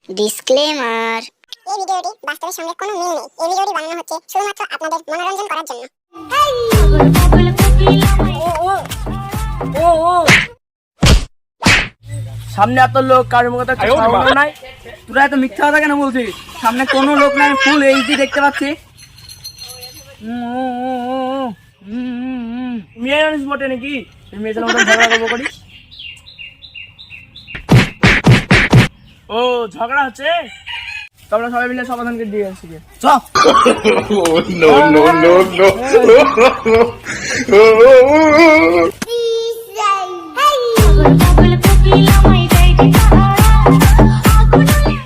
Disclaimer, এই ভিডিওটি বাস্তবের সঙ্গে কোনো মিল নেই। এই ভিডিওটি বানানো হচ্ছে শুধুমাত্র আপনাদের মনোরঞ্জন করার জন্য। সামনে এত লোক, কারোর মুখে তো খাওয়ানো নাই। তোরা এত মিথ্যা কথা কেন বলছিস? সামনে কোনো লোক নাই, ফুল এইচডি দেখতে পাচ্ছি। মেয়ে মানুষ বটে নাকি মেয়েদের মতো ঝগড়া করবো করিস? ও ঝগড়া হচ্ছে, তোমরা সবাই মিলে সমাধানকে দিয়ে আসছি।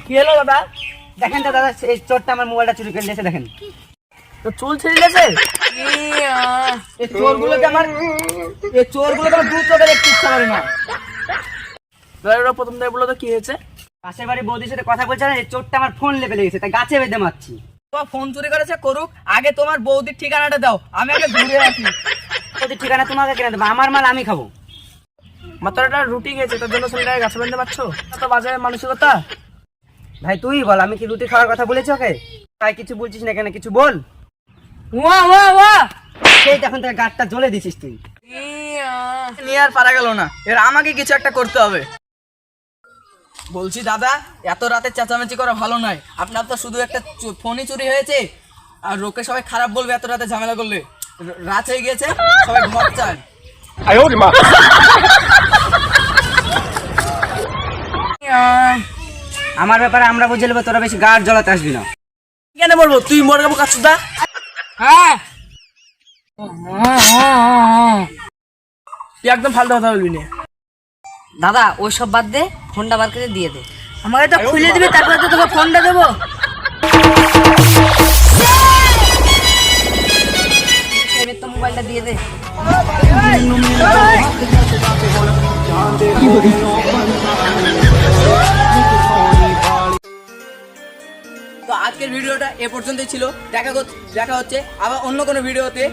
কি হলো দাদা? দেখেন তো দাদা, এই চোরটা আমার মোবাইলটা চুরি করে নিয়েছে। দেখেন তো চুল ছিঁড়ে গেছে। এই চোরগুলোকে আমার দু চোখে দেখতে ইচ্ছা করে না। প্রথম থেকে বলো তো কি হয়েছে? পাশের বাড়ি বৌদির সাথে কথা বলছে না, এই চোরটা আমার ফোন লেবে লেগেছে, তাই গাছে বেঁধে মারছি। তোমার ফোন চুরি করেছে, করুক, আগে তোমার বৌদির ঠিকানাটা দাও, আমি আগে ঘুরে আসি। বৌদির ঠিকানা তোমাকে কিনে দেবো, আমার মাল আমি খাবো। মাত্র একটা রুটি খেয়েছে, তার জন্য ছেলেটাকে গাছে বেঁধে পারছো? তো বাজে মানসিকতা। ভাই তুই বল, আমি কি রুটি খাওয়ার কথা বলেছি ওকে? তাই কিছু বলছিস না কেন? কিছু বল। সেই তখন তোর গাছটা জ্বলে দিছিস তুই। নিয়ে আর পারা গেল না, এর আমাকে কিছু একটা করতে হবে। বলছি দাদা, এত রাতে চেঁচামেচি করা ভালো নয়। আপনার তো শুধু একটা ফোনই চুরি হয়েছে, আর লোকে সবাই খারাপ বলবে এত রাতে ঝামেলা করলে। রাত হয়ে গিয়েছে, সবাই ঘর চান। আমার ব্যাপারে আমরা বুঝে নেবো, তোরা বেশি গাছ জ্বলাতে আসবি না। কেন বলবো? তুই মরে যাবো কাছুদা। হ্যাঁ, তুই একদম ফালতু কথা বলবি না। দাদা ওই সব বাদ দে, ফোনটা বার করে দিয়ে দে। আমাকে তো খুলে দিবি, তারপরে তো তোকে ফোনটা দেবো। এবার তো মোবাইলটা দিয়ে দে। তো আজকের ভিডিওটা এ পর্যন্তই ছিল। দেখা হচ্ছে আবার অন্য কোনো ভিডিওতে।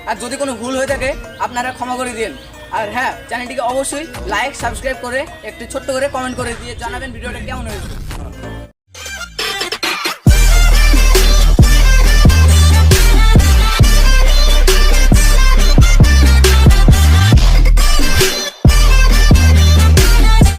আর যদি কোনো ভুল হয়ে থাকে আপনারা ক্ষমা করে দিন। আর হ্যাঁ, চ্যানেলটিকে অবশ্যই লাইক সাবস্ক্রাইব করে একটু ছোট্ট করে কমেন্ট করে দিয়ে জানাবেন ভিডিওটা কেমন হয়েছে।